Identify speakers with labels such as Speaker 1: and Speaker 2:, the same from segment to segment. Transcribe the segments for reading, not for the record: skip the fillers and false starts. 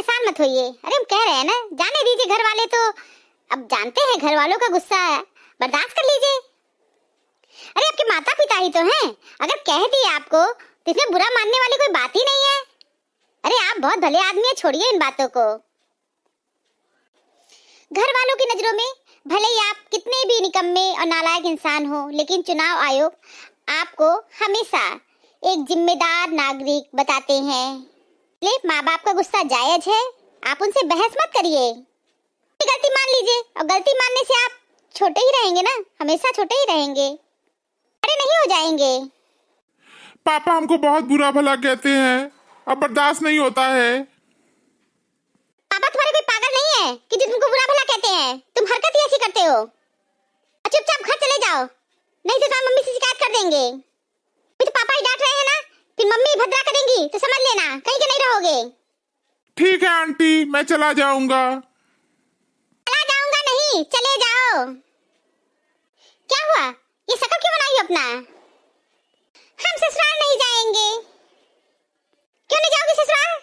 Speaker 1: परेशान मत होइए। अरे हम कह रहे हैं ना, जाने दीजिए घर वाले तो। अब जानते हैं घर वालों का गुस्सा है, बर्दाश्त कर लीजिए। अरे आपके माता पिता ही तो हैं, अगर कह दिए आपको तो इसमें बुरा मानने वाली कोई बात ही नहीं है। अरे आप बहुत भले आदमी हैं, छोड़िए इन बातों को। घर वालों की नजरों में भले ही आप कितने भी निकम्मे और नालायक इंसान हो, लेकिन चुनाव आयोग आपको हमेशा एक जिम्मेदार नागरिक बताते हैं। ले माँ बाप का गुस्सा जायज है, आप उनसे बहस मत करिए। गलती मान लीजिए, और गलती मानने से आप छोटे ही रहेंगे ना, हमेशा छोटे ही रहेंगे, बड़े नहीं हो जाएंगे।
Speaker 2: पापा हमको बहुत बुरा भला कहते हैं, अब बर्दाश्त नहीं होता है।
Speaker 1: पापा तुम्हारे कोई पागल नहीं है कि जो तुमको बुरा भला कहते हैं। तुम हरकत ही ऐसी करते हो। चुपचाप घर चले जाओ, नहीं तो तुम मम्मी से शिकायत कर देंगे। तो पापा ही डांट रहे हैं ना, फिर मम्मी भद्रा करेंगी तो समझ लेना कहीं के नहीं रहोगे।
Speaker 2: ठीक है आंटी, मैं चला जाऊंगा।
Speaker 1: चला जाऊंगा नहीं, चले जाओ। क्या हुआ, ये शकल क्यों बनाई हो अपना? हम ससुराल नहीं जाएंगे। क्यों नहीं जाओगे ससुराल?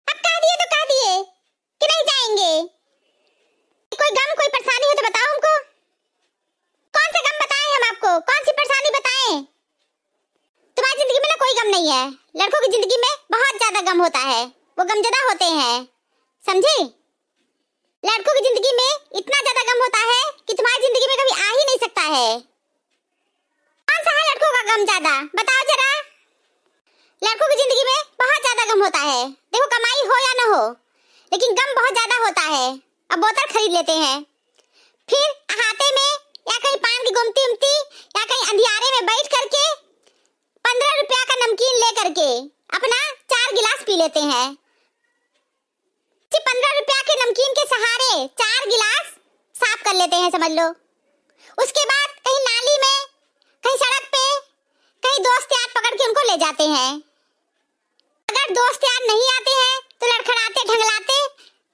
Speaker 1: अब कह दिए तो कह दिए कि नहीं जाएंगे। कोई गम कोई परेशानी हो तो बताओ हमको। कौन सा गम बताएं हम आपको, कौन सी परेशानी बताएं? तुम्हारी जिंदगी में ना कोई गम नहीं है, लड़कों की जिंदगी में बहुत ज्यादा गम होता है, वो गमजदा होते हैं, समझे? लड़कों की जिंदगी में इतना ज्यादा गम होता है कि तुम्हारी जिंदगी में कभी आ ही नहीं सकता है। कौन सा है लड़कों का गम ज्यादा, बताओ जरा। लड़कों की जिंदगी में बहुत ज्यादा गम होता है। देखो कमाई हो या ना हो, लेकिन गम बहुत ज्यादा होता है। अब बोतल खरीद लेते हैं, फिर अहाते में या कहीं पान की गुमटी उमटी या कहीं अंधियारे में बैठ करके 15 रुपया का नमकीन ले करके अपना 4 गिलास पी लेते हैं। 15 रुपया के नमकीन के सहारे 4 गिलास साफ कर लेते हैं, समझ लो। उसके बाद कहीं नाली में, कहीं सड़क पे, कहीं दोस्त यार पकड़ के उनको ले जाते हैं। अगर दोस्त यार नहीं आते हैं तो लड़खड़ाते ढंगलाते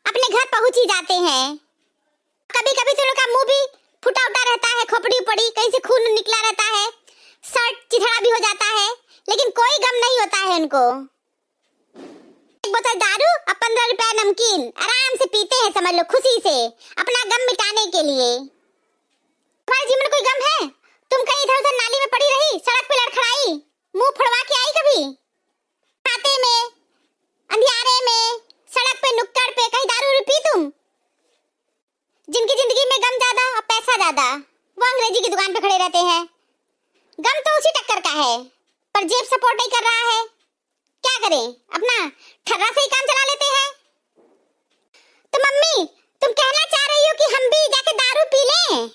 Speaker 1: अपने घर पहुंच ही जाते हैं। कभी कभी तो उनका मुंह भी फुटा उटा रहता है, खोपड़ी उपड़ी कहीं से खून निकला रहता है, शर्ट चिथड़ा भी हो जाता है, लेकिन कोई गम नहीं होता है उनको। एक बोतल दारू और 15 रुपया नमकीन आराम से पीते हैं, समझ लो, खुशी से अपना गम मिटाने के लिए। तुम्हारे जीवन में कोई गम है? तुम कहीं इधर उधर नाली में पड़ी रही, सड़क पे लड़खड़ाई, मुंह फड़वा के आई कभी? खाते में, अंधियारे में, सड़क पे, नुक्कड़ पे कहीं दारू पी तुम? जिनकी जिंदगी में गम ज्यादा और पैसा ज्यादा, वो अंग्रेजी की दुकान पे खड़े रहते हैं। गम तो उसी टक्कर का है, पर जेब सपोर्ट नहीं कर रहा है। क्या करें, अपना ठर्रा से ही काम चला लेते हैं। तो मम्मी तुम कहना चाह रही हो कि हम भी जाके दारू पी लें?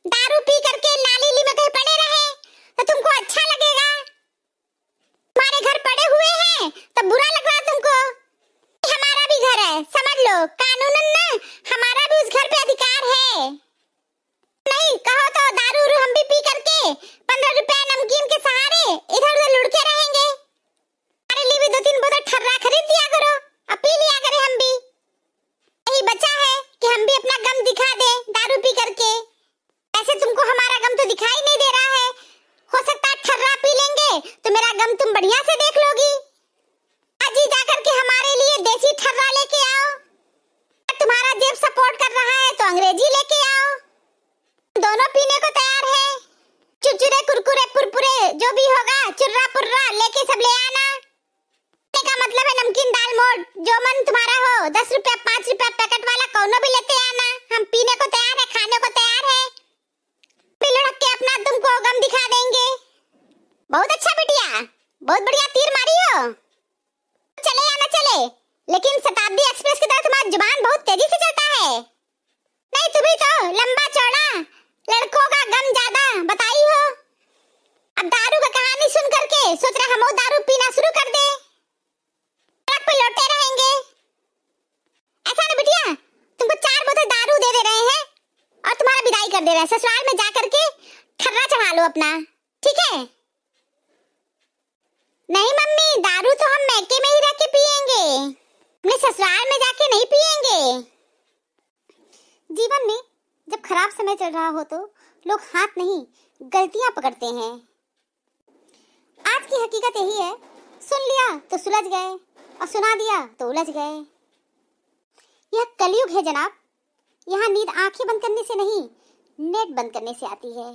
Speaker 1: दारू पी करके नाली में कहीं पड़े रहे तो तुमको अच्छा लगेगा? तुम्हारे घर पड़े हुए हैं तो बुरा लग रहा तुमको? हमारा भी घर है, समझ लो, कानूनन ना हमारा भी उस घर पे अधिकार है। नहीं कहो तो दारू हम भी पी करके 15 रुपया नमकीन के सहारे इधर उधर लुढ़के रहेंगे। हमारे लिए भी 2-3 बोतल ठर्रा खरीद दिया करो और पी लिया करें हम भी। यही बचा है कि हम भी अपना गम दिखा दें दारू पी करके। ऐसे तुमको हमारा गम तो दिखाई नहीं दे रहा है, हो सकता है ठर्रा पी लेंगे तो मेरा गम तुम बढ़िया से देख लोगी। आज ही जाकर के हमारे लिए देसी ठर्रा लेके आओ, तुम्हारा जेब सपोर्ट कर रहा है तो अंग्रेजी लेके आओ, दोनों पीने को तैयार है। चुरचुरे कुरकुरे पुरपुरे जो भी होगा, चुर्रा पुर्रा लेके सब ले आना। का मतलब है नमकीन दाल मोट, जो मन तुम्हारा हो, 10 रुपया 5 रुपया पैकेट वाला कौनो भी लेते आना। हम पीने को तैयार है, खाने को तैयार है, लुढ़क के अपना तुमको गम दिखा देंगे। बहुत अच्छा बिटिया, बहुत बढ़िया तीर मारी हो। चले या ना चले, लेकिन शताब्दी एक्सप्रेस की तरह तुम्हारा जुबान बहुत तेजी से चलता है। नहीं तुम्ही तो लंबा चौड़ा लड़कों का गम ज्यादा बताई हो। अब दारू का कहानी सुन करके सोच रहे हम दारू पीना शुरू कर दे, सड़क पे लौटे रहेंगे। ऐसा ना बिटिया, तुमको 4 बोतल दारू दे रहे हैं और तुम्हारा विदाई कर दे रहे हैं। ससुराल में जा करके ठर्रा चढ़ा लो अपना, ठीक है? नहीं मम्मी, दारू तो हम मैके में ही रह के पिएंगे, अपने ससुराल में जाके नहीं पिएंगे। जीवन में जब खराब समय चल रहा हो तो लोग हाथ नहीं गलतियां पकड़ते हैं। आज की हकीकत यही है, सुन लिया तो सुलझ गए और सुना दिया तो उलझ गए। कलयुग है जनाब। यहाँ नींद आंखें बंद करने से नहीं, नेट बंद करने से आती है।